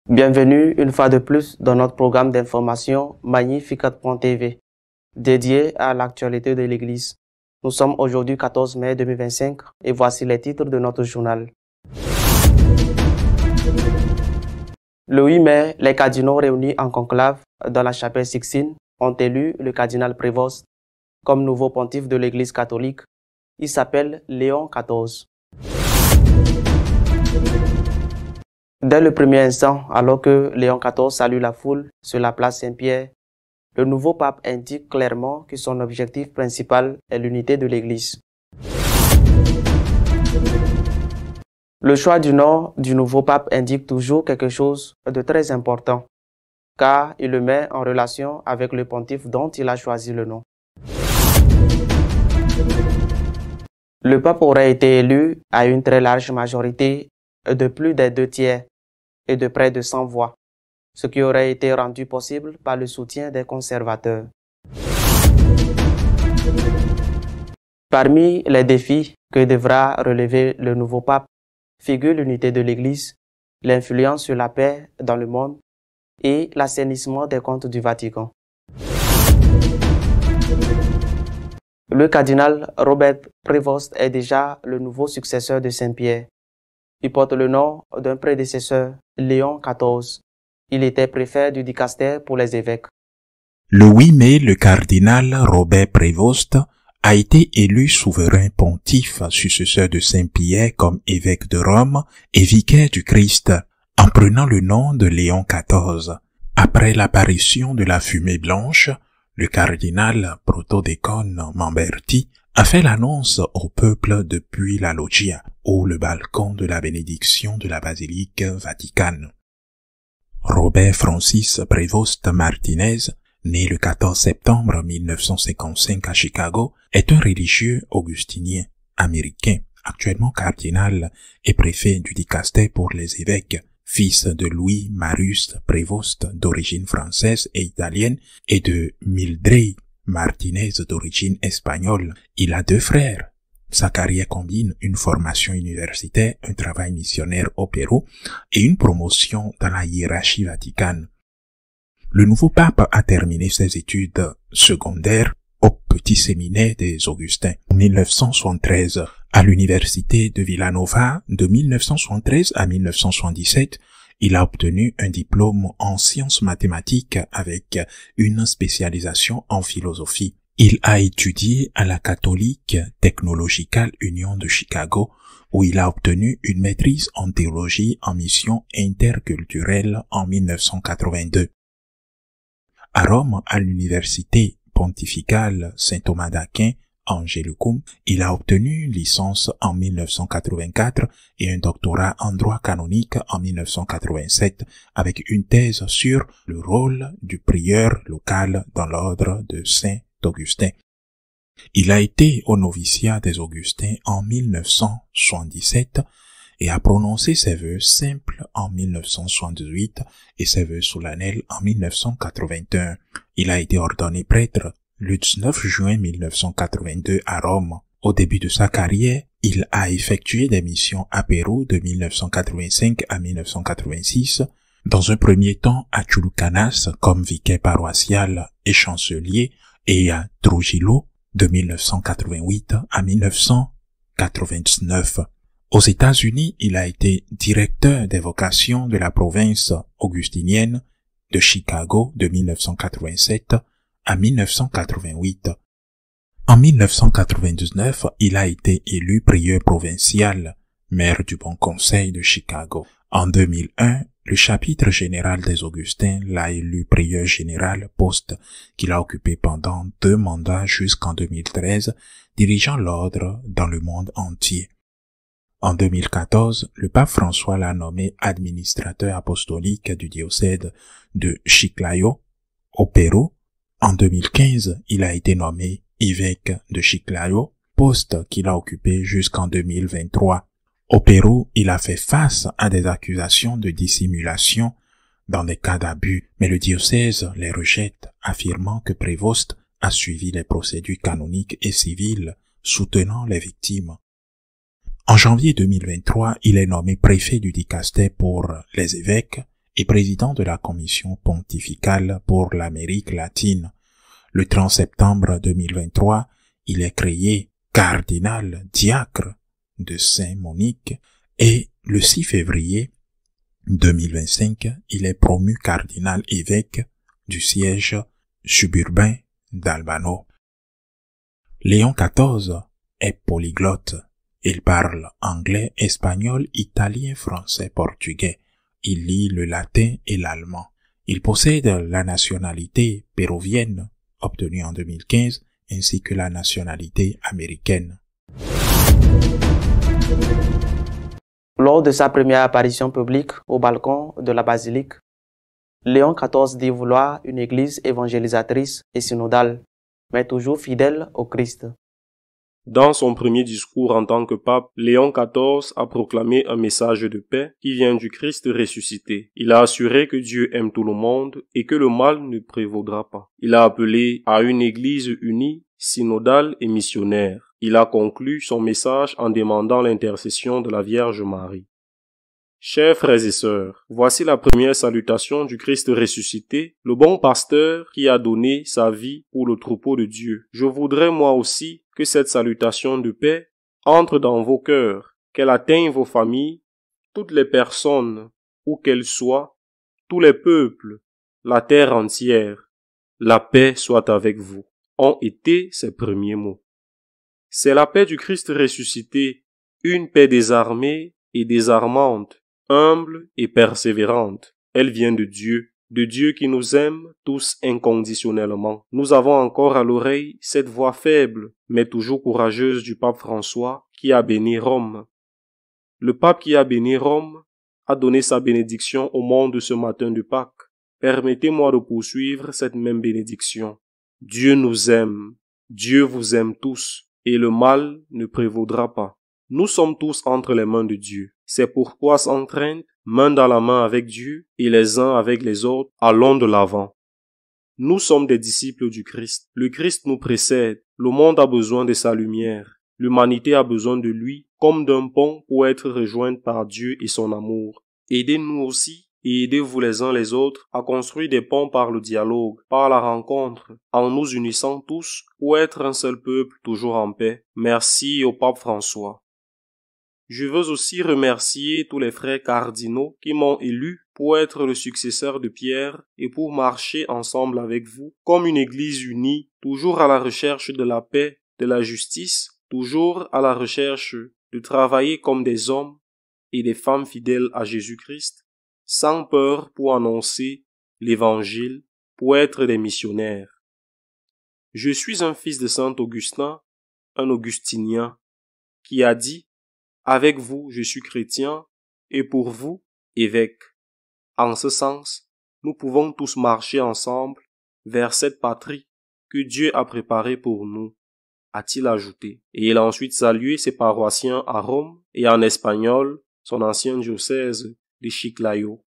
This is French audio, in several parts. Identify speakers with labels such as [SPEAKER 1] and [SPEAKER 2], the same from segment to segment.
[SPEAKER 1] Bienvenue une fois de plus dans notre programme d'information Magnificat.tv, dédié à l'actualité de l'Église. Nous sommes aujourd'hui 14 mai 2025 et voici les titres de notre journal. Le 8 mai, les cardinaux réunis en conclave dans la chapelle Sixtine ont élu le cardinal Prévost comme nouveau pontife de l'Église catholique. Il s'appelle Léon XIV. Dès le premier instant, alors que Léon XIV salue la foule sur la place Saint-Pierre, le nouveau pape indique clairement que son objectif principal est l'unité de l'Église. Le choix du nom du nouveau pape indique toujours quelque chose de très important, car il le met en relation avec le pontife dont il a choisi le nom. Le pape aurait été élu à une très large majorité de plus des 2/3 et de près de 100 voix, ce qui aurait été rendu possible par le soutien des conservateurs. Parmi les défis que devra relever le nouveau pape figurent l'unité de l'Église, l'influence sur la paix dans le monde et l'assainissement des comptes du Vatican. Le cardinal Robert Prévost est déjà le nouveau successeur de Saint-Pierre. Il porte le nom d'un prédécesseur, Léon XIV. Il était préfet du dicaster pour les évêques.
[SPEAKER 2] Le 8 mai, le cardinal Robert Prévost a été élu souverain pontife, successeur de Saint-Pierre comme évêque de Rome et vicaire du Christ, en prenant le nom de Léon XIV. Après l'apparition de la fumée blanche, le cardinal protodécone Mamberti a fait l'annonce au peuple depuis la loggia ou le balcon de la bénédiction de la basilique Vaticane. Robert Francis Prévost Martinez, né le 14 septembre 1955 à Chicago, est un religieux augustinien américain, actuellement cardinal et préfet du dicaster pour les évêques, fils de Louis Marius Prévost d'origine française et italienne et de Mildred Martinez d'origine espagnole. Il a 2 frères. Sa carrière combine une formation universitaire, un travail missionnaire au Pérou et une promotion dans la hiérarchie vaticane. Le nouveau pape a terminé ses études secondaires au petit séminaire des Augustins en 1973. À l'université de Villanova, de 1973 à 1977, il a obtenu un diplôme en sciences mathématiques avec une spécialisation en philosophie. Il a étudié à la Catholic Technological Union de Chicago, où il a obtenu une maîtrise en théologie en mission interculturelle en 1982. À Rome, à l'université pontificale Saint-Thomas d'Aquin, Angelicum, il a obtenu une licence en 1984 et un doctorat en droit canonique en 1987 avec une thèse sur le rôle du prieur local dans l'ordre de Saint-Augustin. Il a été au noviciat des Augustins en 1977 et a prononcé ses vœux simples en 1978 et ses vœux solennels en 1981. Il a été ordonné prêtre le 19 juin 1982 à Rome. Au début de sa carrière, il a effectué des missions à Pérou de 1985 à 1986, dans un premier temps à Chulucanas comme vicaire paroissial et chancelier et à Trujillo de 1988 à 1999. Aux États-Unis, il a été directeur des vocations de la province augustinienne de Chicago de 1987 à 1988. En 1999, il a été élu prieur provincial, maire du Bon Conseil de Chicago. En 2001, le chapitre général des Augustins l'a élu prieur général, poste qu'il a occupé pendant 2 mandats jusqu'en 2013, dirigeant l'ordre dans le monde entier. En 2014, le pape François l'a nommé administrateur apostolique du diocèse de Chiclayo, au Pérou. En 2015, il a été nommé évêque de Chiclayo, poste qu'il a occupé jusqu'en 2023. Au Pérou, il a fait face à des accusations de dissimulation dans des cas d'abus, mais le diocèse les rejette, affirmant que Prévost a suivi les procédures canoniques et civiles soutenant les victimes. En janvier 2023, il est nommé préfet du dicaster pour les évêques et président de la commission pontificale pour l'Amérique latine. Le 30 septembre 2023, il est créé cardinal diacre de Saint-Monique et le 6 février 2025, il est promu cardinal évêque du siège suburbain d'Albano. Léon XIV est polyglotte. Il parle anglais, espagnol, italien, français, portugais. Il lit le latin et l'allemand. Il possède la nationalité péruvienne, obtenue en 2015, ainsi que la nationalité américaine.
[SPEAKER 1] Lors de sa première apparition publique au balcon de la basilique, Léon XIV dit vouloir une église évangélisatrice et synodale, mais toujours fidèle au Christ.
[SPEAKER 3] Dans son premier discours en tant que pape, Léon XIV a proclamé un message de paix qui vient du Christ ressuscité. Il a assuré que Dieu aime tout le monde et que le mal ne prévaudra pas. Il a appelé à une église unie, synodale et missionnaire. Il a conclu son message en demandant l'intercession de la Vierge Marie. Chers frères et sœurs, voici la première salutation du Christ ressuscité, le bon pasteur qui a donné sa vie pour le troupeau de Dieu. Je voudrais moi aussi que cette salutation de paix entre dans vos cœurs, qu'elle atteigne vos familles, toutes les personnes, où qu'elles soient, tous les peuples, la terre entière. La paix soit avec vous, ont été ses premiers mots. C'est la paix du Christ ressuscité, une paix désarmée et désarmante, humble et persévérante. Elle vient de Dieu qui nous aime tous inconditionnellement. Nous avons encore à l'oreille cette voix faible, mais toujours courageuse du pape François qui a béni Rome. Le pape qui a béni Rome a donné sa bénédiction au monde ce matin de Pâques. Permettez-moi de poursuivre cette même bénédiction. Dieu nous aime, Dieu vous aime tous, et le mal ne prévaudra pas. Nous sommes tous entre les mains de Dieu. C'est pourquoi sans crainte, main dans la main avec Dieu et les uns avec les autres, allons de l'avant. Nous sommes des disciples du Christ. Le Christ nous précède. Le monde a besoin de sa lumière. L'humanité a besoin de lui comme d'un pont pour être rejointe par Dieu et son amour. Aidez-nous aussi et aidez-vous les uns les autres à construire des ponts par le dialogue, par la rencontre, en nous unissant tous pour être un seul peuple toujours en paix. Merci au pape François. Je veux aussi remercier tous les frères cardinaux qui m'ont élu pour être le successeur de Pierre et pour marcher ensemble avec vous comme une église unie, toujours à la recherche de la paix, de la justice, toujours à la recherche de travailler comme des hommes et des femmes fidèles à Jésus-Christ, sans peur pour annoncer l'évangile, pour être des missionnaires. Je suis un fils de Saint Augustin, un augustinien, qui a dit: avec vous, je suis chrétien, et pour vous, évêque. En ce sens, nous pouvons tous marcher ensemble vers cette patrie que Dieu a préparée pour nous, a-t-il ajouté. Et il a ensuite salué ses paroissiens à Rome et en espagnol, son ancien diocèse de Chiclayo.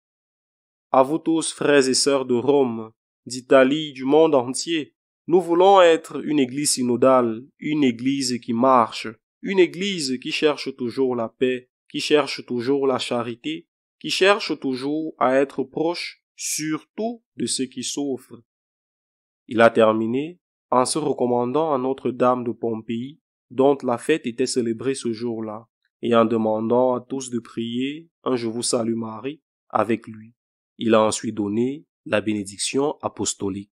[SPEAKER 3] À vous tous, frères et sœurs de Rome, d'Italie, du monde entier, nous voulons être une église synodale, une église qui marche, une église qui cherche toujours la paix, qui cherche toujours la charité, qui cherche toujours à être proche, surtout de ceux qui souffrent. Il a terminé en se recommandant à Notre-Dame de Pompéi, dont la fête était célébrée ce jour-là, et en demandant à tous de prier un Je vous salue Marie avec lui. Il a ensuite donné la bénédiction apostolique.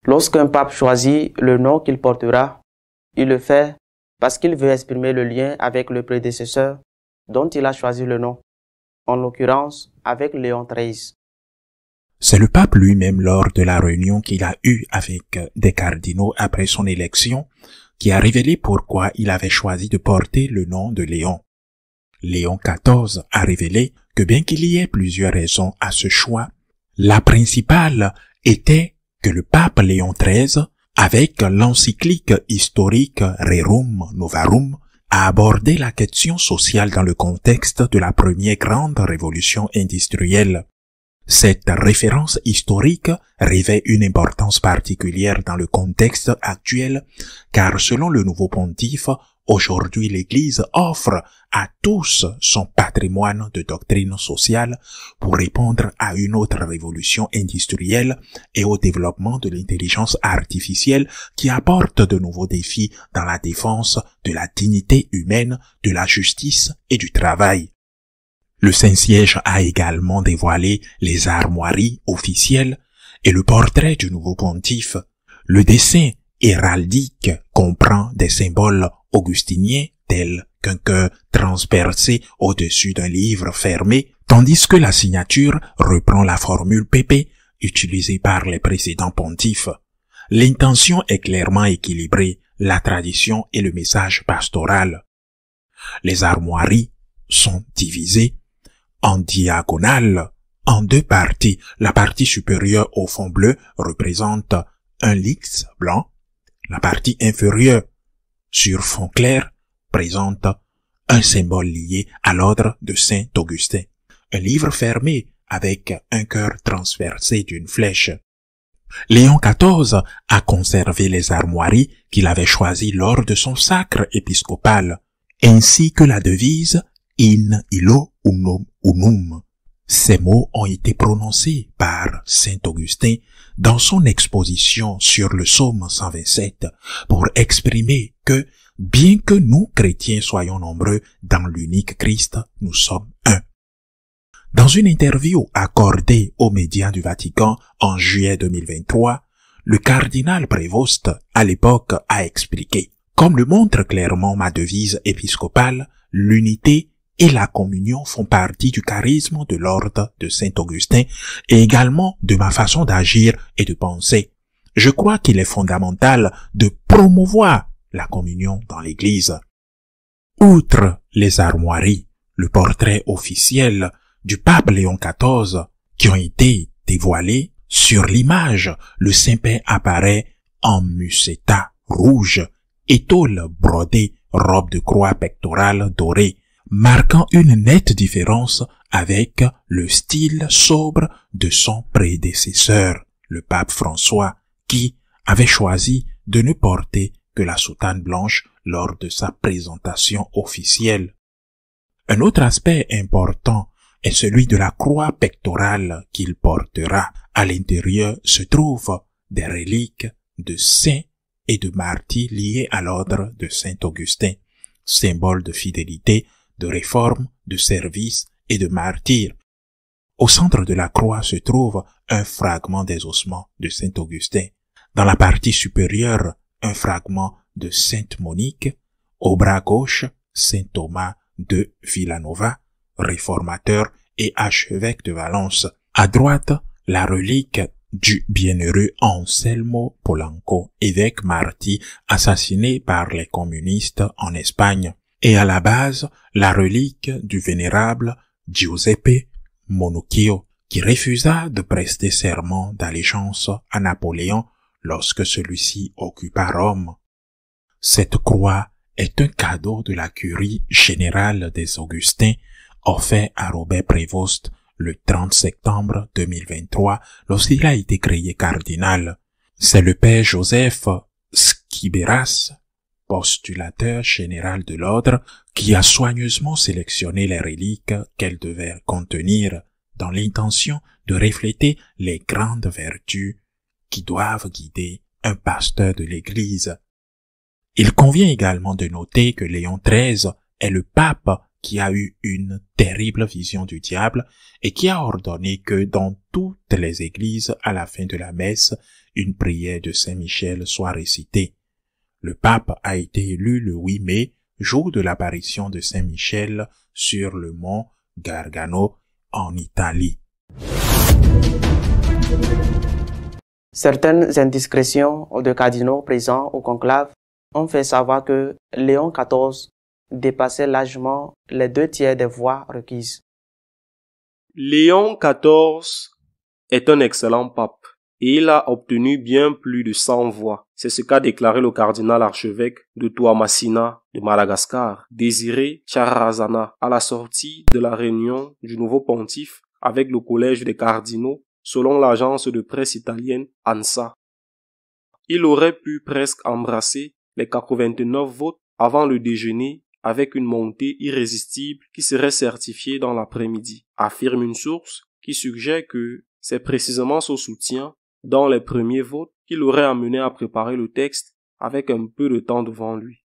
[SPEAKER 1] Lorsqu'un pape choisit le nom qu'il portera, il le fait parce qu'il veut exprimer le lien avec le prédécesseur dont il a choisi le nom, en l'occurrence avec Léon XIII.
[SPEAKER 2] C'est le pape lui-même lors de la réunion qu'il a eue avec des cardinaux après son élection qui a révélé pourquoi il avait choisi de porter le nom de Léon. Léon XIV a révélé que bien qu'il y ait plusieurs raisons à ce choix, la principale était que le pape Léon XIII, avec l'encyclique historique Rerum Novarum, a abordé la question sociale dans le contexte de la première grande révolution industrielle. Cette référence historique revêt une importance particulière dans le contexte actuel, car selon le nouveau pontife, aujourd'hui l'Église offre à tous son patrimoine de doctrine sociale pour répondre à une autre révolution industrielle et au développement de l'intelligence artificielle qui apporte de nouveaux défis dans la défense de la dignité humaine, de la justice et du travail. Le Saint-Siège a également dévoilé les armoiries officielles et le portrait du nouveau pontife. Le dessin héraldique comprend des symboles augustiniens tels qu'un cœur transpercé au-dessus d'un livre fermé, tandis que la signature reprend la formule PP utilisée par les précédents pontifes. L'intention est clairement équilibrée, la tradition et le message pastoral. Les armoiries sont divisées en diagonale en deux parties. La partie supérieure au fond bleu représente un lys blanc. La partie inférieure sur fond clair présente un symbole lié à l'ordre de Saint-Augustin. Un livre fermé avec un cœur transversé d'une flèche. Léon XIV a conservé les armoiries qu'il avait choisies lors de son sacre épiscopal, ainsi que la devise In illo unum unum. Ces mots ont été prononcés par Saint-Augustin dans son exposition sur le psaume 127 pour exprimer que, bien que nous, chrétiens, soyons nombreux dans l'unique Christ, nous sommes un. Dans une interview accordée aux médias du Vatican en juillet 2023, le cardinal Prévost, à l'époque, a expliqué: comme le montre clairement ma devise épiscopale, l'unité et la communion font partie du charisme de l'ordre de Saint-Augustin et également de ma façon d'agir et de penser. Je crois qu'il est fondamental de promouvoir la communion dans l'Église. Outre les armoiries, le portrait officiel du pape Léon XIV qui ont été dévoilés, sur l'image, le Saint-Père apparaît en musetta rouge, étole brodée, robe de croix pectorale dorée, marquant une nette différence avec le style sobre de son prédécesseur, le pape François, qui avait choisi de ne porter que la soutane blanche lors de sa présentation officielle. Un autre aspect important est celui de la croix pectorale qu'il portera. À l'intérieur se trouvent des reliques de saints et de martyrs liés à l'ordre de Saint-Augustin, symbole de fidélité, de réforme, de service et de martyr. Au centre de la croix se trouve un fragment des ossements de Saint-Augustin. Dans la partie supérieure, un fragment de Sainte Monique. Au bras gauche, Saint Thomas de Villanova, réformateur et archevêque de Valence. À droite, la relique du bienheureux Anselmo Polanco, évêque martyr assassiné par les communistes en Espagne. Et à la base, la relique du vénérable Giuseppe Monuccio, qui refusa de prester serment d'allégeance à Napoléon lorsque celui-ci occupa Rome. Cette croix est un cadeau de la curie générale des Augustins offert à Robert Prévost le 30 septembre 2023 lorsqu'il a été créé cardinal. C'est le père Joseph Skiberas, postulateur général de l'ordre, qui a soigneusement sélectionné les reliques qu'elles devaient contenir dans l'intention de refléter les grandes vertus qui doivent guider un pasteur de l'Église. Il convient également de noter que Léon XIII est le pape qui a eu une terrible vision du diable et qui a ordonné que dans toutes les églises, à la fin de la messe, une prière de Saint-Michel soit récitée. Le pape a été élu le 8 mai, jour de l'apparition de Saint-Michel sur le mont Gargano en Italie.
[SPEAKER 1] Certaines indiscrétions de cardinaux présents au conclave ont fait savoir que Léon XIV dépassait largement les 2/3 des voix requises.
[SPEAKER 3] Léon XIV est un excellent pape et il a obtenu bien plus de 100 voix. C'est ce qu'a déclaré le cardinal archevêque de Toamasina de Madagascar, Désiré Tcharazana, à la sortie de la réunion du nouveau pontife avec le collège des cardinaux, selon l'agence de presse italienne ANSA. Il aurait pu presque embrasser les 89 votes avant le déjeuner avec une montée irrésistible qui serait certifiée dans l'après-midi, affirme une source qui suggère que c'est précisément son soutien dans les premiers votes qui l'aurait amené à préparer le texte avec un peu de temps devant lui.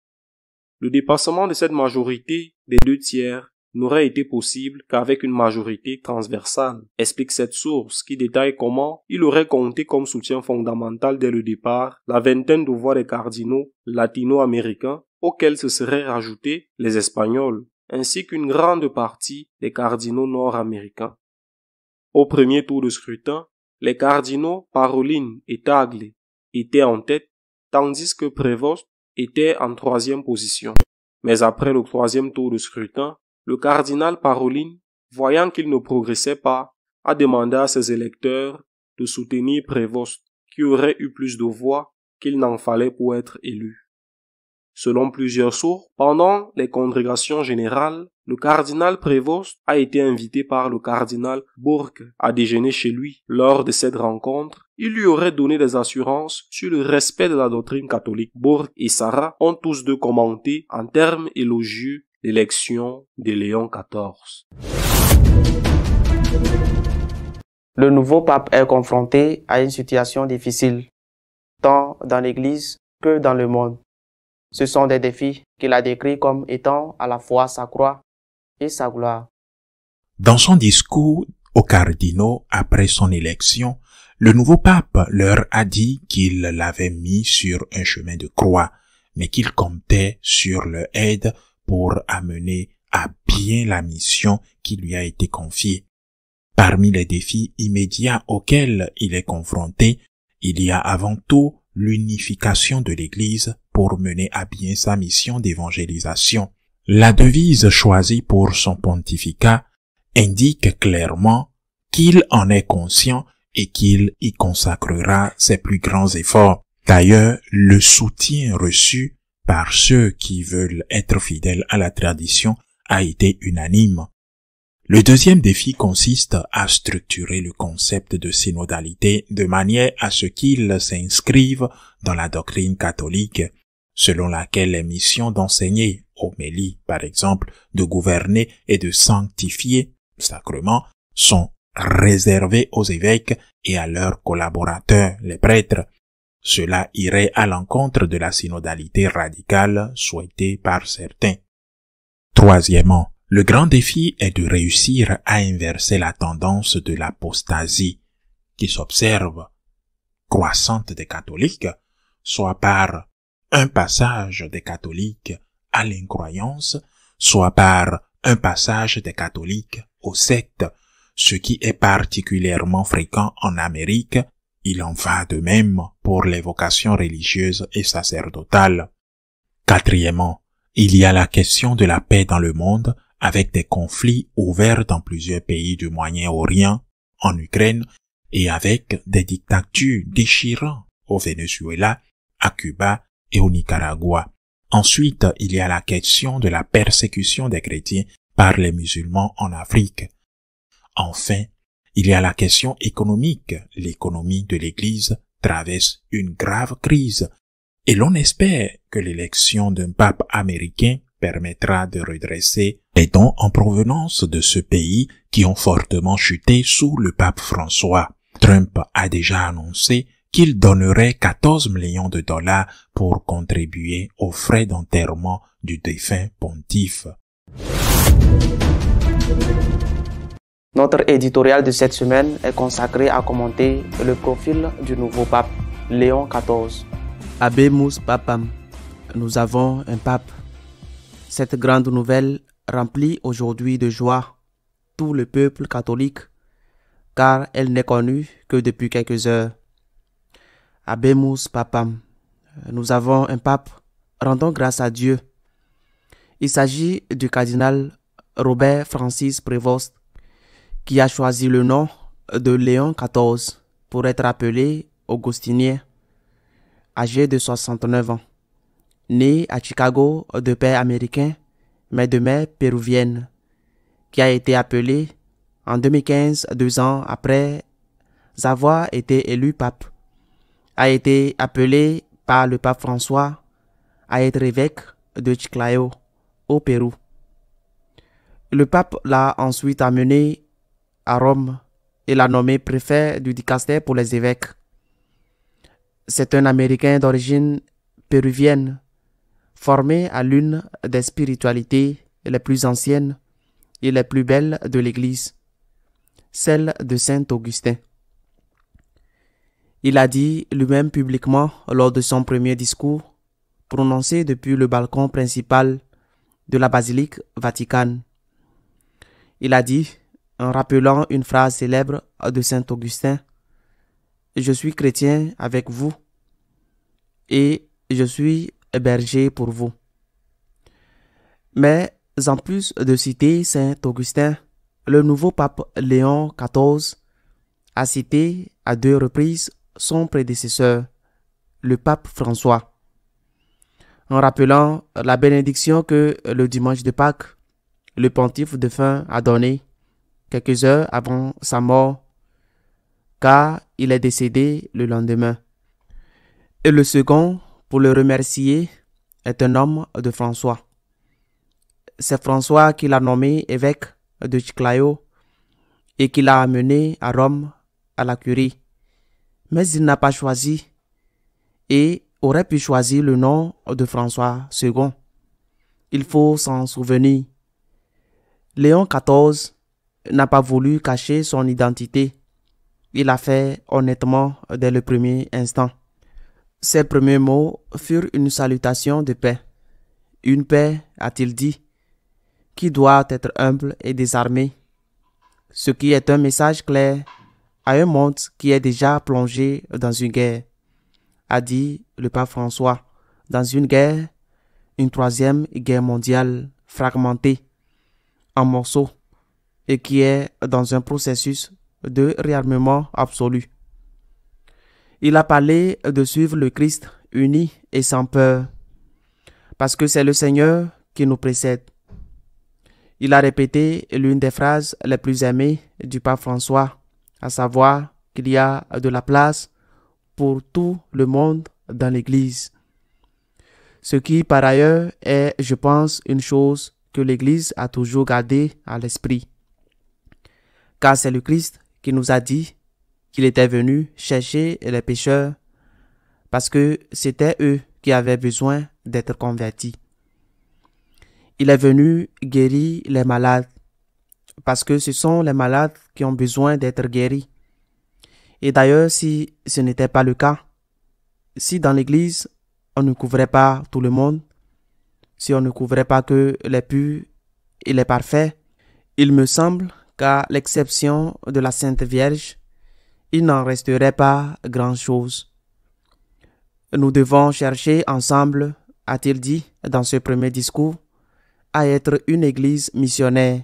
[SPEAKER 3] Le dépassement de cette majorité des 2/3 n'aurait été possible qu'avec une majorité transversale, explique cette source qui détaille comment il aurait compté comme soutien fondamental dès le départ la vingtaine de voix des cardinaux latino-américains auxquels se seraient rajoutés les Espagnols, ainsi qu'une grande partie des cardinaux nord-américains. Au premier tour de scrutin, les cardinaux Parolin et Tagle étaient en tête, tandis que Prévost était en 3e position. Mais après le 3e tour de scrutin, le cardinal Parolin, voyant qu'il ne progressait pas, a demandé à ses électeurs de soutenir Prévost, qui aurait eu plus de voix qu'il n'en fallait pour être élu. Selon plusieurs sources, pendant les congrégations générales, le cardinal Prévost a été invité par le cardinal Bourque à déjeuner chez lui. Lors de cette rencontre, il lui aurait donné des assurances sur le respect de la doctrine catholique. Bourque et Sarah ont tous deux commenté en termes élogieux l'élection de Léon XIV.
[SPEAKER 1] Le nouveau pape est confronté à une situation difficile, tant dans l'Église que dans le monde. Ce sont des défis qu'il a décrits comme étant à la fois sa croix et sa gloire.
[SPEAKER 2] Dans son discours aux cardinaux après son élection, le nouveau pape leur a dit qu'il l'avait mis sur un chemin de croix, mais qu'il comptait sur leur aide pour amener à bien la mission qui lui a été confiée. Parmi les défis immédiats auxquels il est confronté, il y a avant tout l'unification de l'Église pour mener à bien sa mission d'évangélisation. La devise choisie pour son pontificat indique clairement qu'il en est conscient et qu'il y consacrera ses plus grands efforts. D'ailleurs, le soutien reçu par ceux qui veulent être fidèles à la tradition a été unanime. Le deuxième défi consiste à structurer le concept de synodalité de manière à ce qu'il s'inscrive dans la doctrine catholique, selon laquelle les missions d'enseigner, homélie par exemple, de gouverner et de sanctifier, sacrement, sont réservées aux évêques et à leurs collaborateurs, les prêtres. Cela irait à l'encontre de la synodalité radicale souhaitée par certains. Troisièmement, le grand défi est de réussir à inverser la tendance de l'apostasie qui s'observe croissante des catholiques, soit par un passage des catholiques à l'incroyance, soit par un passage des catholiques aux sectes, ce qui est particulièrement fréquent en Amérique. Il en va de même pour les vocations religieuses et sacerdotales. Quatrièmement, il y a la question de la paix dans le monde, avec des conflits ouverts dans plusieurs pays du Moyen-Orient, en Ukraine, et avec des dictatures déchirantes au Venezuela, à Cuba et au Nicaragua. Ensuite, il y a la question de la persécution des chrétiens par les musulmans en Afrique. Enfin, il y a la question économique. L'économie de l'Église traverse une grave crise, et l'on espère que l'élection d'un pape américain permettra de redresser les dons en provenance de ce pays qui ont fortement chuté sous le pape François. Trump a déjà annoncé qu'il donnerait 14 millions de dollars pour contribuer aux frais d'enterrement du défunt pontife.
[SPEAKER 1] Notre éditorial de cette semaine est consacré à commenter le profil du nouveau pape, Léon XIV. Habemus Papam, nous avons un pape. Cette grande nouvelle remplit aujourd'hui de joie tout le peuple catholique, car elle n'est connue que depuis quelques heures. Habemus Papam, nous avons un pape, rendons grâce à Dieu. Il s'agit du cardinal Robert Francis Prévost, qui a choisi le nom de Léon XIV pour être appelé augustinien, âgé de 69 ans. Né à Chicago de père américain, mais de mère péruvienne, qui a été appelé en 2015, 2 ans après avoir été élu pape, a été appelé par le pape François à être évêque de Chiclayo, au Pérou. Le pape l'a ensuite amené à Rome et l'a nommé préfet du dicaster pour les évêques. C'est un Américain d'origine péruvienne, formé à l'une des spiritualités les plus anciennes et les plus belles de l'Église, celle de Saint Augustin. Il a dit lui-même publiquement lors de son premier discours, prononcé depuis le balcon principal de la basilique Vaticane. Il a dit, en rappelant une phrase célèbre de Saint Augustin, « Je suis chrétien avec vous et je suis berger pour vous. » Mais en plus de citer Saint Augustin, le nouveau pape Léon XIV a cité à 2 reprises son prédécesseur, le pape François, en rappelant la bénédiction que le dimanche de Pâques, le pontife défunt a donnée quelques heures avant sa mort, car il est décédé le lendemain. Et le second, pour le remercier, est un homme de François. C'est François qui l'a nommé évêque de Chiclayo et qui l'a amené à Rome à la curie. Mais il n'a pas choisi et aurait pu choisir le nom de François II. Il faut s'en souvenir. Léon XIV n'a pas voulu cacher son identité. Il l'a fait honnêtement dès le premier instant. Ses premiers mots furent une salutation de paix. Une paix, a-t-il dit, qui doit être humble et désarmée, ce qui est un message clair à un monde qui est déjà plongé dans une guerre, a dit le pape François, dans une guerre, une 3e guerre mondiale fragmentée en morceaux et qui est dans un processus de réarmement absolu. Il a parlé de suivre le Christ uni et sans peur, parce que c'est le Seigneur qui nous précède. Il a répété l'une des phrases les plus aimées du pape François, à savoir qu'il y a de la place pour tout le monde dans l'Église. Ce qui, par ailleurs, est, je pense, une chose que l'Église a toujours gardée à l'esprit. Car c'est le Christ qui nous a dit qu'il était venu chercher les pécheurs parce que c'était eux qui avaient besoin d'être convertis. Il est venu guérir les malades parce que ce sont les malades qui ont besoin d'être guéris. Et d'ailleurs, si ce n'était pas le cas, si dans l'Église, on ne couvrait pas tout le monde, si on ne couvrait pas que les purs et les parfaits, il me semble qu'à l'exception de la Sainte Vierge, il n'en resterait pas grand-chose. Nous devons chercher ensemble, a-t-il dit dans ce premier discours, à être une église missionnaire,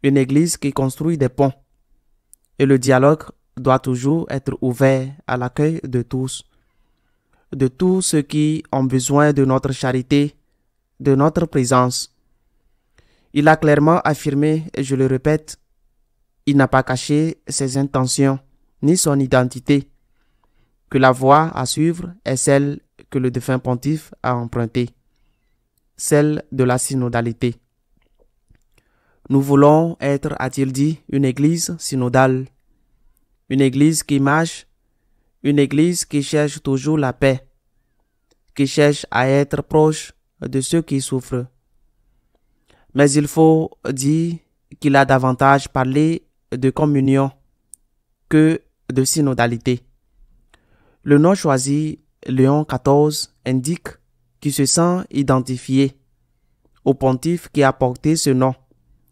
[SPEAKER 1] une église qui construit des ponts. Et le dialogue doit toujours être ouvert à l'accueil de tous ceux qui ont besoin de notre charité, de notre présence. Il a clairement affirmé, et je le répète, il n'a pas caché ses intentions ni son identité, que la voie à suivre est celle que le défunt pontife a empruntée, celle de la synodalité. Nous voulons être, a-t-il dit, une église synodale, une église qui marche, une église qui cherche toujours la paix, qui cherche à être proche de ceux qui souffrent. Mais il faut dire qu'il a davantage parlé de communion que de synodalité. Le nom choisi, Léon XIV, indique qu'il se sent identifié au pontife qui a porté ce nom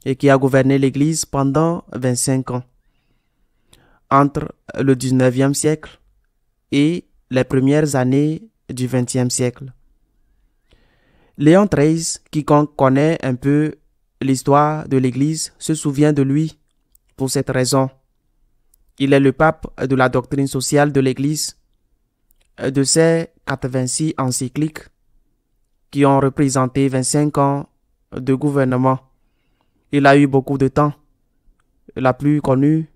[SPEAKER 1] et qui a gouverné l'Église pendant 25 ans, entre le 19e siècle et les premières années du 20e siècle. Léon XIII, quiconque connaît un peu l'histoire de l'Église, se souvient de lui pour cette raison. Il est le pape de la doctrine sociale de l'Église, de ses 86 encycliques qui ont représenté 25 ans de gouvernement. Il a eu beaucoup de temps. la plus connue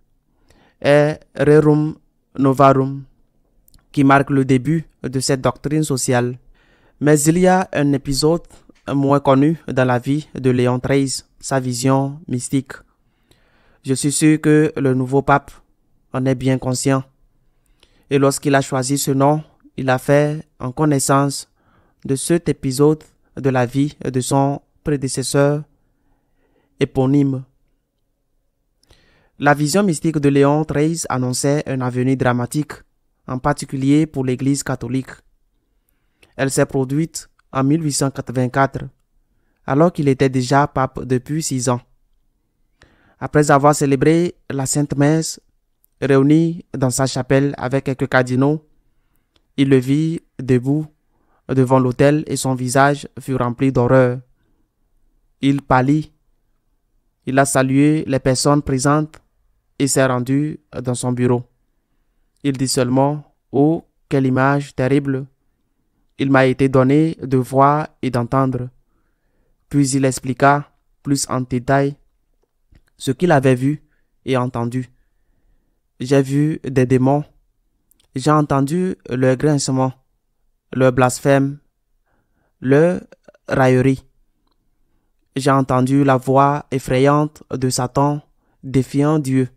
[SPEAKER 1] est Rerum Novarum, qui marque le début de cette doctrine sociale. Mais il y a un épisode moins connu dans la vie de Léon XIII, sa vision mystique. Je suis sûr que le nouveau pape en est bien conscient. Et lorsqu'il a choisi ce nom, il a fait en connaissance de cet épisode de la vie de son prédécesseur éponyme. La vision mystique de Léon XIII annonçait un avenir dramatique, en particulier pour l'Église catholique. Elle s'est produite en 1884, alors qu'il était déjà pape depuis 6 ans. Après avoir célébré la Sainte Messe, réuni dans sa chapelle avec quelques cardinaux, il le vit debout devant l'autel et son visage fut rempli d'horreur. Il pâlit. Il a salué les personnes présentes et s'est rendu dans son bureau. Il dit seulement « Oh, quelle image terrible! Il m'a été donné de voir et d'entendre. » Puis il expliqua plus en détail ce qu'il avait vu et entendu. « J'ai vu des démons. J'ai entendu leur grincement, leur blasphème, leur raillerie. J'ai entendu la voix effrayante de Satan défiant Dieu,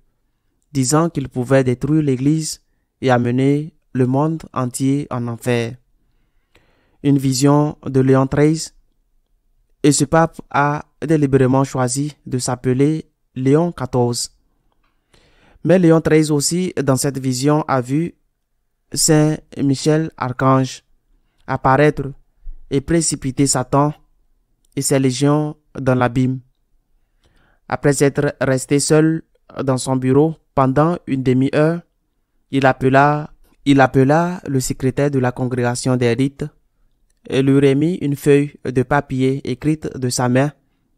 [SPEAKER 1] disant qu'il pouvait détruire l'Église et amener le monde entier en enfer. » Une vision de Léon XIII, et ce pape a délibérément choisi de s'appeler Léon XIV. Mais Léon XIII aussi, dans cette vision, a vu Saint Michel Archange apparaître et précipiter Satan et ses légions dans l'abîme. Après être resté seul dans son bureau pendant une demi-heure, il appela le secrétaire de la congrégation des rites et lui remit une feuille de papier écrite de sa main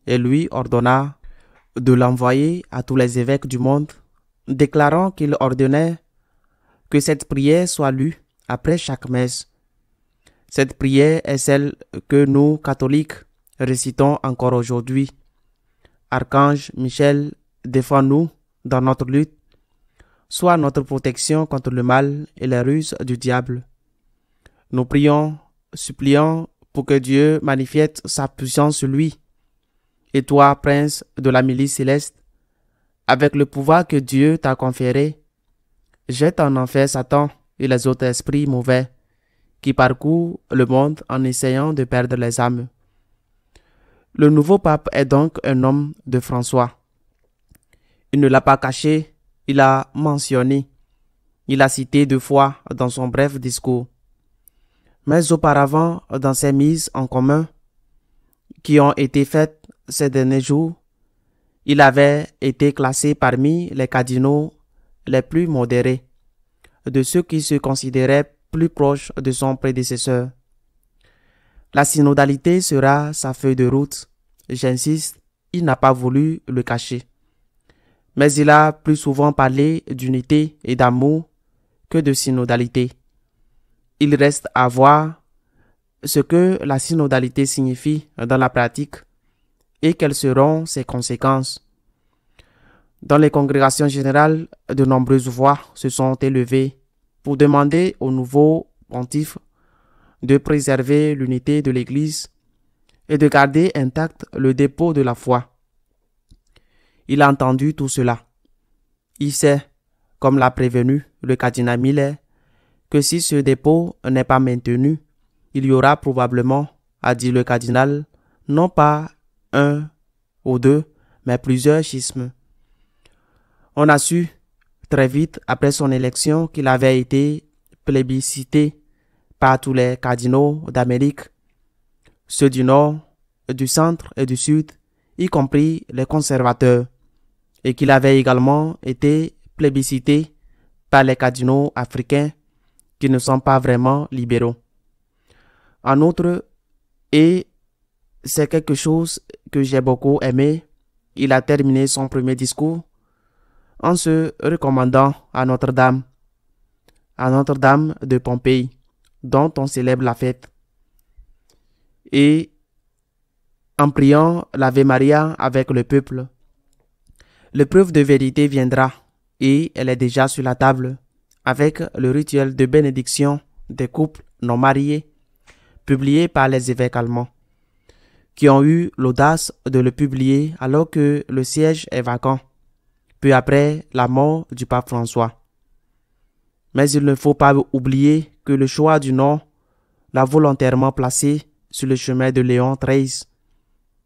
[SPEAKER 1] et lui ordonna de l'envoyer à tous les évêques du monde, déclarant qu'il ordonnait que cette prière soit lue après chaque messe. Cette prière est celle que nous, catholiques, récitons encore aujourd'hui. Archange Michel, défends-nous dans notre lutte, sois notre protection contre le mal et les ruses du diable. Nous prions, supplions pour que Dieu manifeste sa puissance sur lui. Et toi, prince de la milice céleste, avec le pouvoir que Dieu t'a conféré, jette en enfer Satan et les autres esprits mauvais qui parcourent le monde en essayant de perdre les âmes. Le nouveau pape est donc un homme de François. Il ne l'a pas caché, il a mentionné, il a cité 2 fois dans son bref discours. Mais auparavant, dans ces mises en commun qui ont été faites ces derniers jours, il avait été classé parmi les cardinaux les plus modérés, de ceux qui se considéraient plus proches de son prédécesseur. La synodalité sera sa feuille de route. J'insiste, il n'a pas voulu le cacher. Mais il a plus souvent parlé d'unité et d'amour que de synodalité. Il reste à voir ce que la synodalité signifie dans la pratique et quelles seront ses conséquences. Dans les congrégations générales, de nombreuses voix se sont élevées pour demander au nouveau pontife de préserver l'unité de l'Église et de garder intact le dépôt de la foi. Il a entendu tout cela. Il sait, comme l'a prévenu le cardinal Miller, que si ce dépôt n'est pas maintenu, il y aura probablement, a dit le cardinal, non pas 1 ou 2, mais plusieurs schismes. On a su très vite après son élection qu'il avait été plébiscité par tous les cardinaux d'Amérique, ceux du Nord, du Centre et du Sud, y compris les conservateurs, et qu'il avait également été plébiscité par les cardinaux africains qui ne sont pas vraiment libéraux. En outre, et c'est quelque chose que j'ai beaucoup aimé, il a terminé son premier discours en se recommandant à Notre-Dame de Pompéi, dont on célèbre la fête, et en priant l'Ave Maria avec le peuple. L'épreuve de vérité viendra et elle est déjà sur la table avec le rituel de bénédiction des couples non mariés publié par les évêques allemands qui ont eu l'audace de le publier alors que le siège est vacant, peu après la mort du pape François. Mais il ne faut pas oublier que le choix du nom l'a volontairement placé sur le chemin de Léon XIII,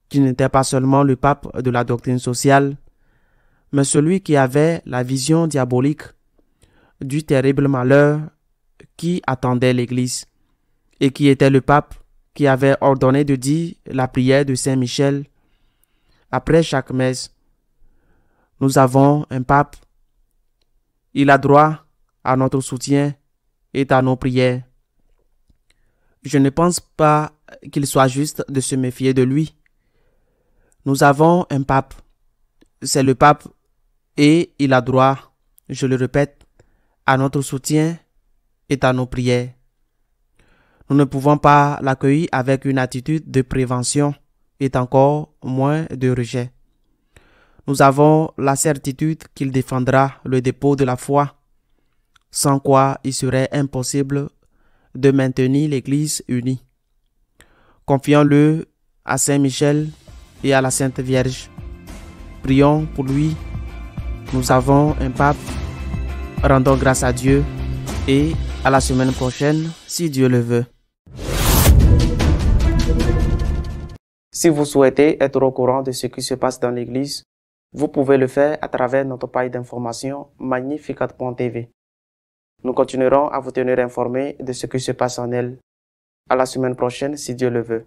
[SPEAKER 1] qui n'était pas seulement le pape de la doctrine sociale, mais celui qui avait la vision diabolique du terrible malheur qui attendait l'Église, et qui était le pape qui avait ordonné de dire la prière de Saint Michel après chaque messe. Nous avons un pape. Il a droit à notre soutien et à nos prières. Je ne pense pas qu'il soit juste de se méfier de lui. Nous avons un pape. C'est le pape et il a droit, je le répète, à notre soutien et à nos prières. Nous ne pouvons pas l'accueillir avec une attitude de prévention et encore moins de rejet. Nous avons la certitude qu'il défendra le dépôt de la foi, sans quoi il serait impossible de maintenir l'Église unie. Confions-le à Saint Michel et à la Sainte Vierge. Prions pour lui. Nous avons un pape. Rendons grâce à Dieu et à la semaine prochaine, si Dieu le veut. Si vous souhaitez être au courant de ce qui se passe dans l'Église, vous pouvez le faire à travers notre page d'information magnificat.tv. Nous continuerons à vous tenir informés de ce qui se passe en elle. À la semaine prochaine, si Dieu le veut.